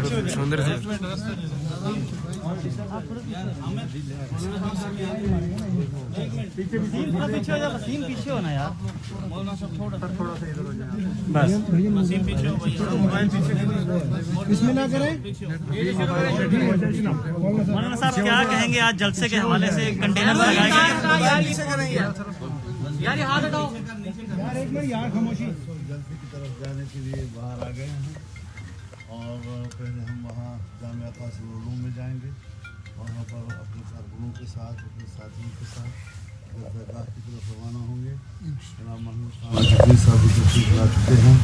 समुद्र से पीछे होना यार, बस इसमें ना करें। मौलाना साहब क्या कहेंगे आज जलसे के हवाले से कंटेनर लगाए गए? यार ये हाथ हटाओ यार, एक मिनट यार, खामोशी। जलसे की तरफ जाने के लिए बाहर आ गए हैं और पहले हम वहाँ जामिया फासिल उलूम में जाएंगे। वहाँ पर अपने कारकुनों के साथ, अपने साथियों के साथ जलसागाह की तरफ रवाना होंगे। जनाब महमूद खान हफीज़ साहब भी तशरीफ़ ला चुके हैं,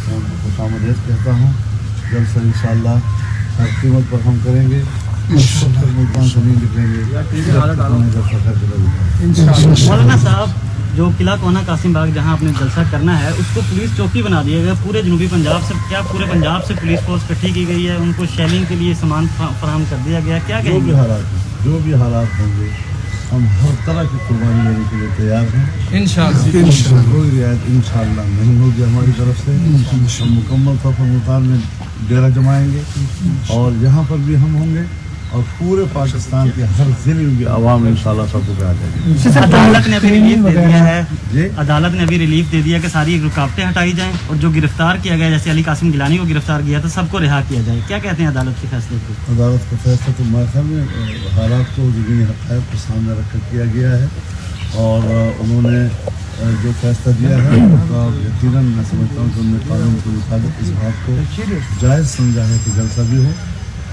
मैं उनको खुशामदीद कहता हूँ। जलसा इंशाअल्लाह हर कीमत पर हम करेंगे, मुल्तान से नहीं निकलेंगे। मौलाना साहब, जो किला कोना कासिम बाग जहां आपने जलसा करना है, उसको पुलिस चौकी बना दिया गया पूरे जनूबी पंजाब से। क्या पूरे पंजाब से पुलिस फोर्स इकट्ठी की गई है? उनको शेलिंग के लिए सामान फराहम कर दिया गया? क्या जो भी हालात होंगे हम हर तरह की कुर्बानी देने के लिए तैयार हैं। इंशाअल्लाह कोई रियायत इंशाअल्लाह नहीं होगी हमारी तरफ से। हम मुकम्मल तौर पर मुल्तान में डेरा जमाएंगे और यहाँ पर भी हम होंगे और पूरे पाकिस्तान के हर जिले में भी आवाम इंशाअल्लाह सबको पे आ जाएगी। अदालत ने अभी रिलीफ दे दिया है, अदालत ने अभी रिलीफ दे दिया कि सारी रुकावटें हटाई जाएं और जो गिरफ्तार किया गया, जैसे अली कासिम गिलानी को गिरफ्तार किया था, सबको रिहा किया जाए। क्या कहते हैं अदालत के फैसले को? अदालत का फैसला तो मेरे ख्याल में हालात को ज़मीनी हक़ाइक़ को सामने रखकर किया गया है और उन्होंने जो फैसला दिया है उसका यकीनन मैं समझता हूँ कि उन्होंने कानून के मुताबिक इस बात को जायज़ समझा है कि जलसा भी हो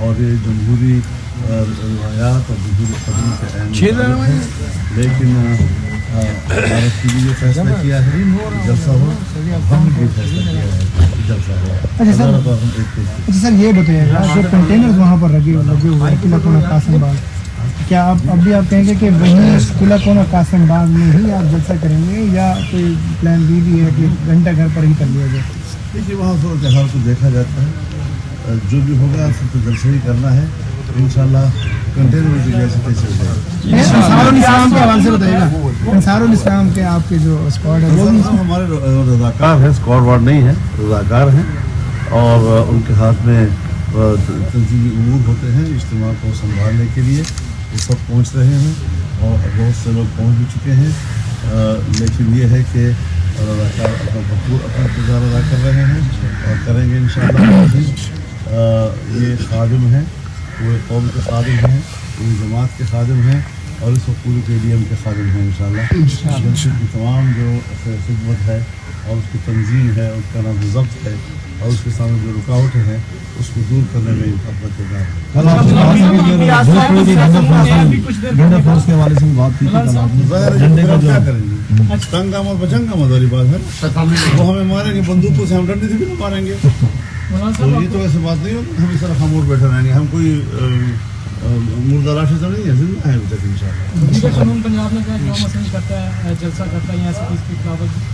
और ये जमहूरी रवायात और जमहूरी कदम के अहम है। लेकिन भारत की भी ये फैसला किया है जलसा हो, हमने भी फैसला किया है जलसा हो। अच्छा सर, ये बताइएगा, जो कंटेनर वहाँ पर लगे हुए हैं किला कोना कासिम बाग, क्या आप अब भी आप कहेंगे कि वहीं किला कोना कासिम बाग में ही आप जलसा करेंगे या कोई प्लान बी भी है कि घंटा घर पर ही कर लिया जाए? देखिए, वहाँ सूरत हाल को देखा जाता है, जो भी होगा सिर्फ तो जलसा ही करना है इंशाअल्लाह। कंटेनर में जैसे तैसे हो जाएगा। अंसारुल इस्लाम के हवाले से बताइएगा, अंसारुल इस्लाम के आपके जो स्क्वाड है वो भी हमारे रज़ाकार हैं, स्क्वाड वार्ड नहीं है, रज़ाकार हैं और उनके हाथ में तंजीमी उमूर होते हैं इज्तिमा को संभालने के लिए। वो सब पहुँच रहे हैं और बहुत से लोग पहुँच भी चुके हैं। लेकिन ये है कि रज़ाकार अपना भरपूर अपना किरदार अदा कर रहे हैं और करेंगे इंशाअल्लाह। ये खादिम हैं, पूरे कौम के खादिम हैं, पूरी जमात के खादिम हैं और इस वक्त पूरी KDM के खादिम हैं इंशाअल्लाह। जलसे की तमाम जो खिदमत है और उसकी तंजीम है, उसका नाम ज़ब्त है और उसके सामने जो रुकावटें हैं उसको दूर करने में अपना किरदार है। क्या करेंगे? तंगा मत बचंगा मत वाली बात है। वो हमें मारेंगे बंदूकों से, हम डंडे से भी नहीं मारेंगे। तो ये तो ऐसी बात नहीं हो हम इस तरह खामोश बैठे रहेंगे। हम कोई मुर्दा लाठी तो नहीं है, जिंदा है अभी तक इंशाअल्लाह। कानून पंजाब में क्या मसला करता है, जलसा करता है या ऐसी किसी की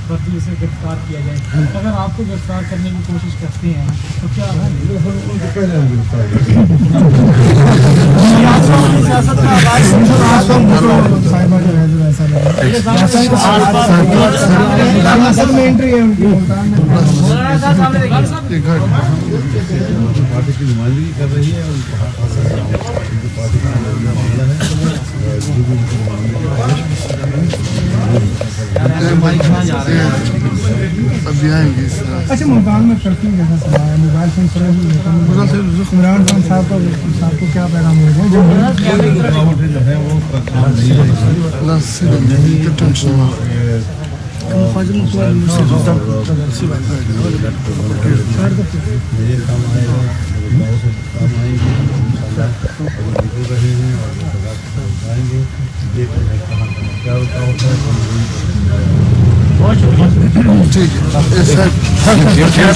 वर्दी से गिरफ्तार किया जाए, अगर आपको गिरफ्तार करने की कोशिश करते हैं तो क्या उनको पहले हम गिरफ्तार पार्टी की नुमाइंदगी कर रही है और उनको उनकी पार्टी का मामला है। अच्छा, मुल्तान में कर्फ्यू जैसा चला है, मोबाइल फोन इमरान खान साहब को क्या पैगाम होगा? जो है वो काम नहीं है। मेरे काम आएगा, काम आएंगे निकल रहे हैं और आएंगे, देख रहे हैं कहाँ क्या रुकावट है। ठीक है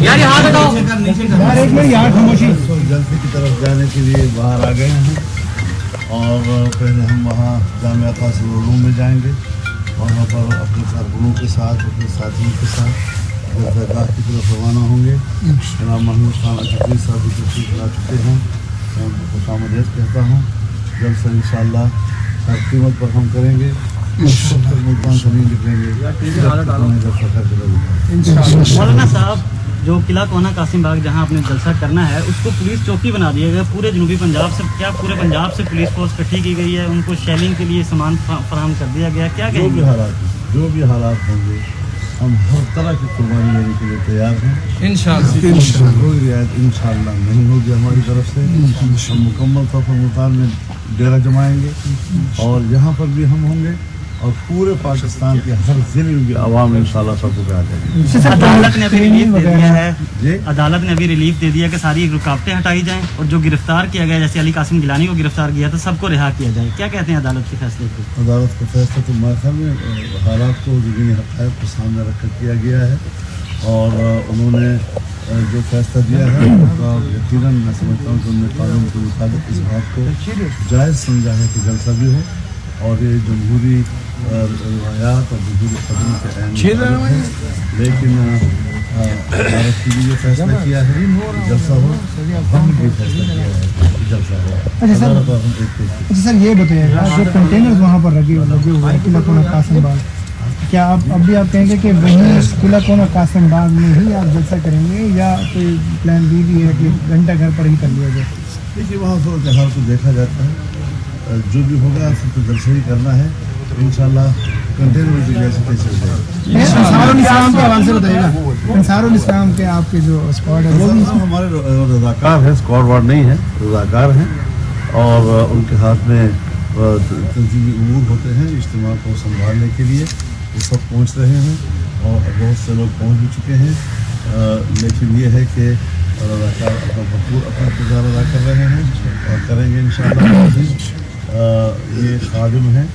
यार, एक मिनट यार, खामोशी। जलसे की तरफ जाने के लिए बाहर आ गए हैं और पहले हम वहाँ जामिया फासिल उलूम में जाएंगे। वहाँ पर अपने कारकुनों के साथ, अपने साथियों के साथ जलसागाह की तरफ रवाना होंगे। जनाब महमूद खान हफीज़ साहब भी तशरीफ़ ला चुके हैं, मैं उनको खुशामदीद कहता हूँ। जलसा इंशाअल्लाह हर कीमत पर हम करेंगे, मुल्तान से नहीं निकलेंगे। मौलाना साहब, जो किला कोना कासिम बाग जहां आपने जलसा करना है उसको पुलिस चौकी बना दिया गया पूरे जनूबी पंजाब से। क्या पूरे पंजाब से पुलिस फोर्स इकट्ठी की गई है, उनको शेलिंग के लिए सामान फराहम कर दिया गया, क्या जो भी हालात होंगे हम हर तरह की कुर्बानी देने के लिए तैयार हैं। इंशाअल्लाह कोई रियायत इंशाअल्लाह नहीं होगी हमारी तरफ से। हम मुकम्मल तौर पर मुल्तान में डेरा जमाएंगे और यहाँ पर भी हम होंगे और पूरे पाकिस्तान के हर जिले में भी आवाम इंशाअल्लाह सबको पे आ जाएगी। अदालत ने अभी रिलीफ दे दिया है, अदालत ने अभी रिलीफ दे दिया कि सारी रुकावटें हटाई जाएं और जो गिरफ्तार किया गया, जैसे अली कासिम गिलानी को गिरफ्तार किया था, सबको रिहा किया जाए। क्या कहते हैं अदालत के फैसले को? अदालत का फैसला तो मेरे ख्याल में हालात को ज़मीनी हक़ाइक़ को सामने रखकर किया गया है और उन्होंने जो फैसला दिया है उसका यकीनन मैं समझता हूँ कि उन्होंने कानून के मुताबिक इस बात को जायज़ समझा है कि जलसा भी हो और ये जमहूरी रवायात और जमहूरी कदम के अहम है। लेकिन अदालत ने भी ये फैसला किया है कि जलसा हो, हम भी फैसला किया है कि जलसा हो। अच्छा सर ये बताइएगा, जो कंटेनर्स वहाँ पर लगे हुए हैं किला कोना कासिम बाग, क्या अब भी आप कहेंगे कि वहीं किला कोना कासिम बाग में ही आप जलसा करेंगे या कोई प्लान बी भी है कि घंटा घर पर ही कर लिया जाए? देखिए वहाँ सूरत हाल को देखा जाता है, जो भी होगा तो जलसा ही करना है इंशाल्लाह। कंटेनर की जैसे कैसे हो जाएगा। अंसारुल इस्लाम के हवाले से बताइएगा, अंसारुल इस्लाम के आपके जो स्क्वाड है वो भी हमारे रज़ाकार हैं, स्क्वाड वार्ड नहीं है, रज़ाकार हैं और उनके हाथ में तंजीमी उमूर होते हैं इज्तिमा को संभालने के लिए। वो सब पहुँच रहे हैं और बहुत से लोग पहुँच भी चुके हैं। लेकिन ये है कि रज़ाकार अपना भरपूर अपना किरदार अदा कर रहे हैं और करेंगे इंशाअल्लाह। ये खादिम हैं,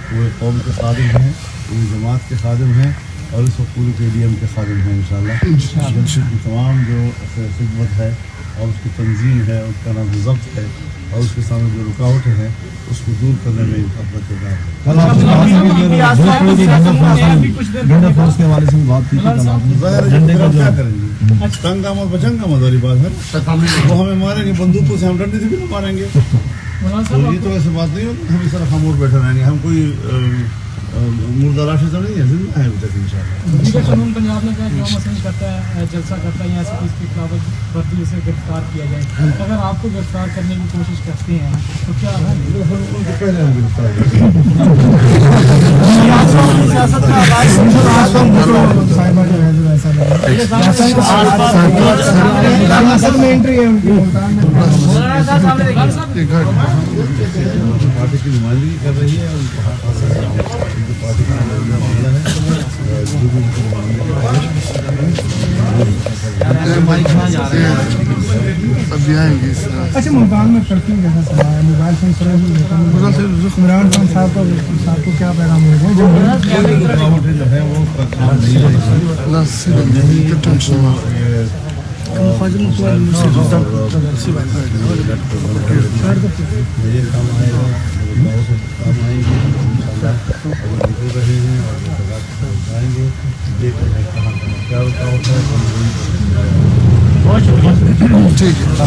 पूरे कौम के खादिम हैं, पूरी जमात के खादिम हैं और इस वक्त पूरी KDM के खादिम हैं इंशाअल्लाह। जलसे की तमाम जो खिदमत है और उसकी तंजीम है, उसका नाम ज़ब्त है और उसके सामने जो रुकावटें हैं उसको दूर करने में अपना किरदार है। कल आपने फोर्स के हवाले से बात की थी, क्या करेंगे? तंग आमद बचंग आमद वाली बात है। वो हमें मारेंगे बंदूकों से, हम डंडे से भी नहीं मारेंगे। तो ये तो ऐसी बात नहीं होती हम इस तरह खामोश बैठे रहेंगे। हम कोई मुर्दा लाशें तो नहीं है, जिंदा है अभी तक इंशाअल्लाह। कानून पंजाब ने कहा जो मसलन करता है जलसा करता है या ऐसी किसी के खिलाफ भर्ती से गिरफ्तार किया जाए। अगर आपको गिरफ्तार करने की कोशिश करते हैं तो क्या पहले हम गिरफ्तार पार्टी की नुमाइंदगी कर रही है, उनको उनकी पार्टी का मामला है जो भी उनको अच्छा मुल्तान में कर्फ्यू जैसा चला है, मोबाइल फोन चला ही इमरान खान साहब को क्या पैगाम होगा? जो है वो काम नहीं ठीक है।